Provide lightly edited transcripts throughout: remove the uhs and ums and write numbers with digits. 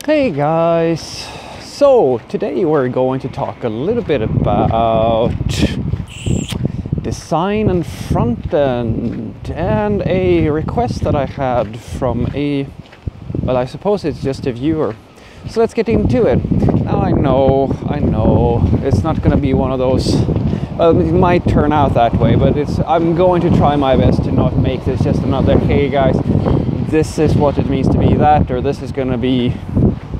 Hey guys, so today we're going to talk a little bit about design and front end and a request that I had from well, I suppose it's just a viewer. So let's get into it. Now I know, it's not going to be one of those, well, it might turn out that way, but I'm going to try my best to not make this just another, hey guys, this is what it means to be that, or this is going to be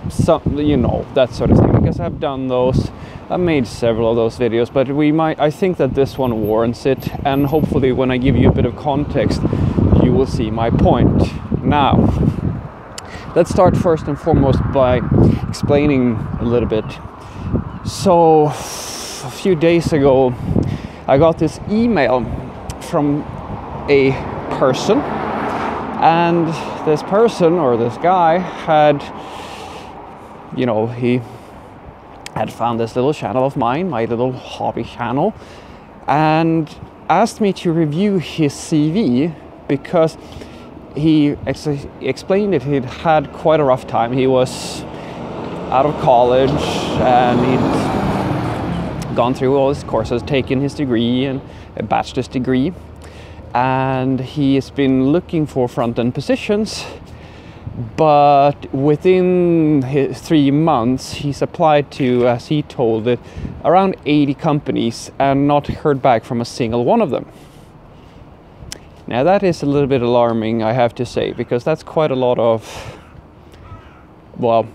some, that sort of thing, because I've done those. I've made several of those videos, but I think that this one warrants it, and hopefully when I give you a bit of context you will see my point. Now let's start first and foremost by explaining a little bit. So a few days ago I got this email from a person, and this person, or this guy, he had found this little channel of mine, my little hobby channel, and asked me to review his CV because he explained that he'd had quite a rough time. He was out of college and he'd gone through all his courses, taken his degree and a bachelor's degree, and he has been looking for front-end positions. But within 3 months, he's applied to, as he told it, around 80 companies and not heard back from a single one of them. Now that is a little bit alarming, I have to say, because that's quite a lot of, well,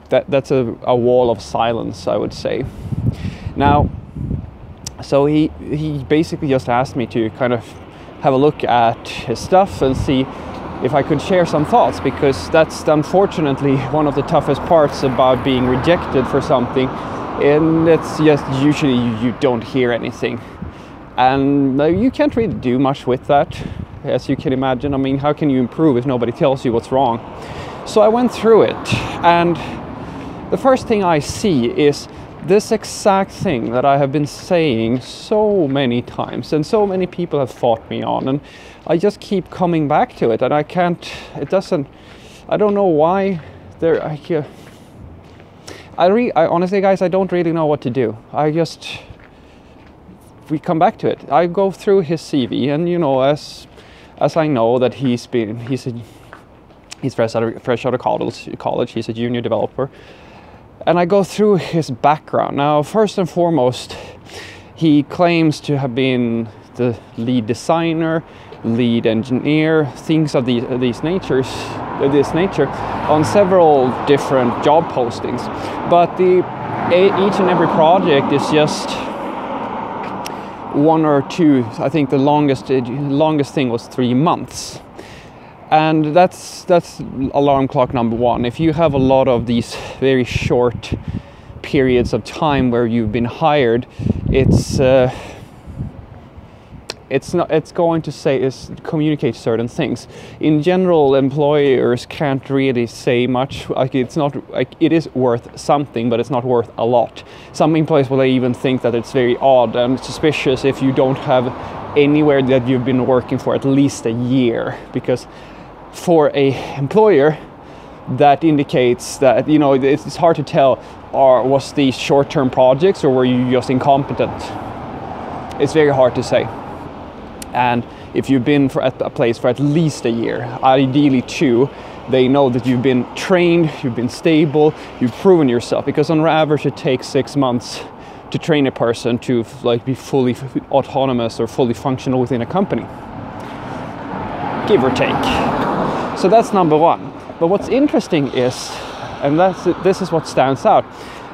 that's a wall of silence, I would say. Now, so he basically just asked me to kind of have a look at his stuff and see if I could share some thoughts, because that's unfortunately one of the toughest parts about being rejected for something, and it's just usually you don't hear anything, and you can't really do much with that, as you can imagine. I mean, how can you improve if nobody tells you what's wrong? So I went through it, and the first thing I see is this exact thing that I have been saying so many times, and so many people have fought me on, and I just keep coming back to it, and I don't know why I honestly, guys, I don't really know what to do. We come back to it. I go through his CV, and as I know that he's fresh out of college, he's a junior developer. And I go through his background. Now, first and foremost, he claims to have been the lead designer, lead engineer, things of this nature on several different job postings. But each and every project is just 1 or 2. I think the longest thing was 3 months. And that's alarm clock number 1. If you have a lot of these very short periods of time where you've been hired, it's going to communicate certain things. In general, employers can't really say much. It is worth something, but it's not worth a lot. Some employees will even think that it's very odd and suspicious if you don't have anywhere that you've been working for at least a year, because for a employer that indicates that it's hard to tell, was these short-term projects or were you just incompetent? It's very hard to say. And if you've been at a place for at least a year, ideally 2, they know that you've been trained, you've been stable, you've proven yourself, because on average it takes 6 months to train a person to be fully autonomous or fully functional within a company, give or take. So that's number 1. But what's interesting is, and this is what stands out.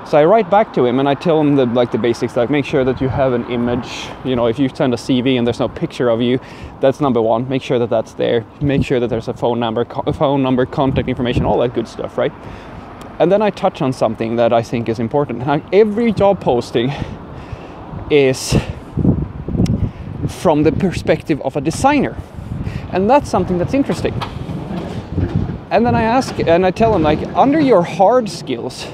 So I write back to him and I tell him the basics, like make sure that you have an image. If you send a CV and there's no picture of you, that's number 1. Make sure that that's there. Make sure that there's a phone number, contact information, all that good stuff, right? And then I touch on something that I think is important. Now, every job posting is from the perspective of a designer, and that's something that's interesting. And then I tell him, under your hard skills,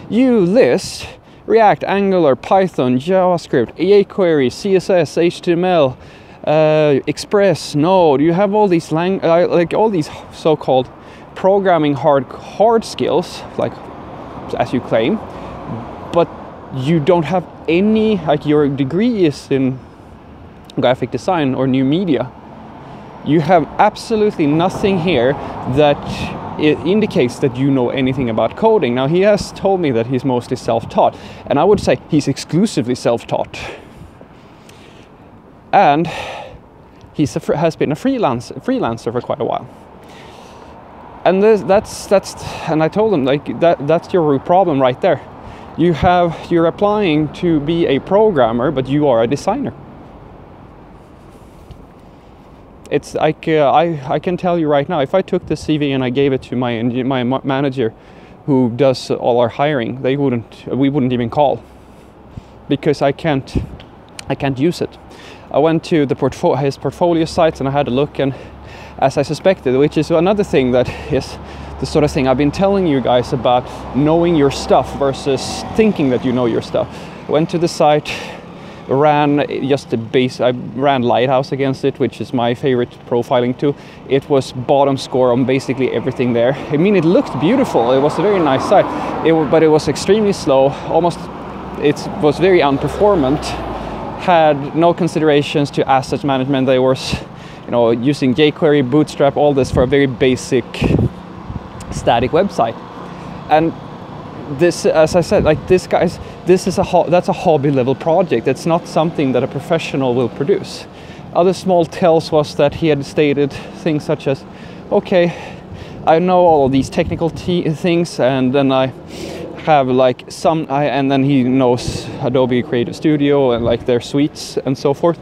you list React, Angular, Python, JavaScript, jQuery, CSS, HTML, Express, Node. You have all these all these so-called programming hard skills, like as you claim, but you don't have any, like your degree is in graphic design or new media. You have absolutely nothing here that it indicates that you know anything about coding. Now, he has told me that he's mostly self-taught, and I would say he's exclusively self-taught. And he has been a freelancer for quite a while. And and I told him, like, that's your root problem right there. You're applying to be a programmer, but you are a designer. It's like I can tell you right now, if I took the CV and I gave it to my manager, who does all our hiring, we wouldn't even call, because I can't use it. I went to his portfolio sites and I had a look, and as I suspected, which is another thing that is the sort of thing I've been telling you guys about, knowing your stuff versus thinking that you know your stuff. I went to the site, ran just the base. I ran Lighthouse against it, which is my favorite profiling tool. It was bottom score on basically everything there. I mean, it looked beautiful. It was a very nice site, but it was extremely slow. It was very unperformant. Had no considerations to asset management. They were, using jQuery, Bootstrap, all this for a very basic static website. And this, as I said, like that's a hobby level project. It's not something that a professional will produce. Other small tells was that he had stated things such as, okay, I know all of these technical things, and then I have like and then he knows Adobe Creative Studio and like their suites and so forth.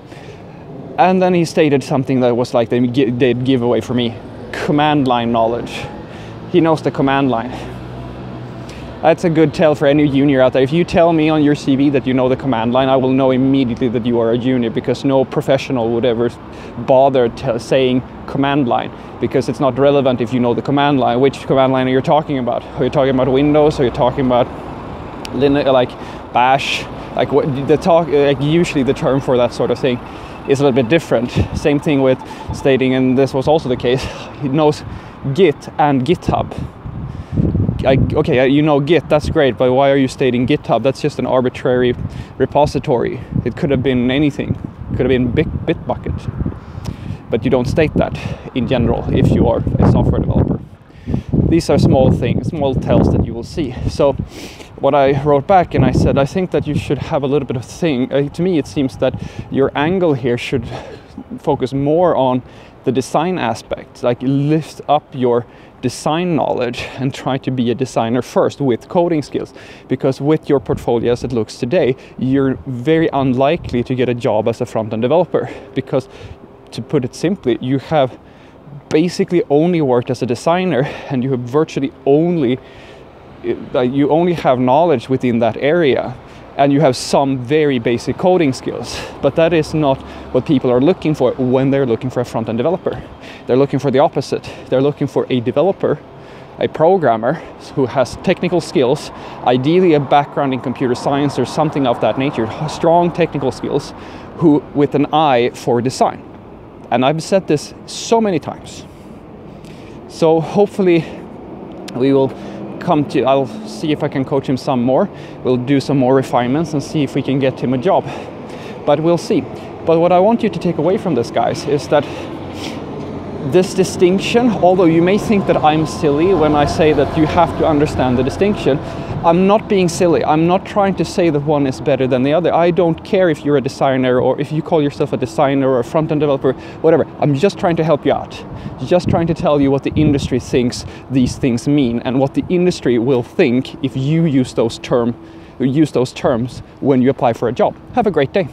And then he stated something that was like they'd give away for me, command line knowledge. He knows the command line. That's a good tell for any junior out there. If you tell me on your CV that you know the command line, I will know immediately that you are a junior, because no professional would ever bother saying command line, because it's not relevant if you know the command line. Which command line are you talking about? Are you talking about Windows? Are you talking about Linux, like Bash? Like usually the term for that sort of thing is a little bit different. Same thing with stating, and this was also the case, he knows Git and GitHub. Okay, you know Git, that's great, but why are you stating GitHub? That's just an arbitrary repository. It could have been anything. It could have been Bitbucket. But you don't state that in general if you are a software developer. These are small things, small tells that you will see. So what I wrote back, and I said, I think that you should have a little bit of thing. To me, it seems that your angle here should focus more on the design aspect, like lift up your design knowledge and try to be a designer first with coding skills, because with your portfolio as it looks today, you're very unlikely to get a job as a front-end developer, because, to put it simply, you have basically only worked as a designer, and you have virtually only have knowledge within that area, and you have some very basic coding skills. But that is not what people are looking for when they're looking for a front-end developer. They're looking for the opposite. They're looking for a developer, a programmer who has technical skills, ideally a background in computer science or something of that nature, strong technical skills, who with an eye for design. And I've said this so many times. So hopefully we will I'll see if I can coach him some more. We'll do some more refinements and see if we can get him a job. But we'll see. But what I want you to take away from this, guys, is that this distinction, although you may think that I'm silly when I say that you have to understand the distinction, I'm not being silly. I'm not trying to say that one is better than the other. I don't care if you're a designer or if you call yourself a designer or a front-end developer, whatever. I'm just trying to help you out. Just trying to tell you what the industry thinks these things mean, and what the industry will think if you use those terms when you apply for a job. Have a great day.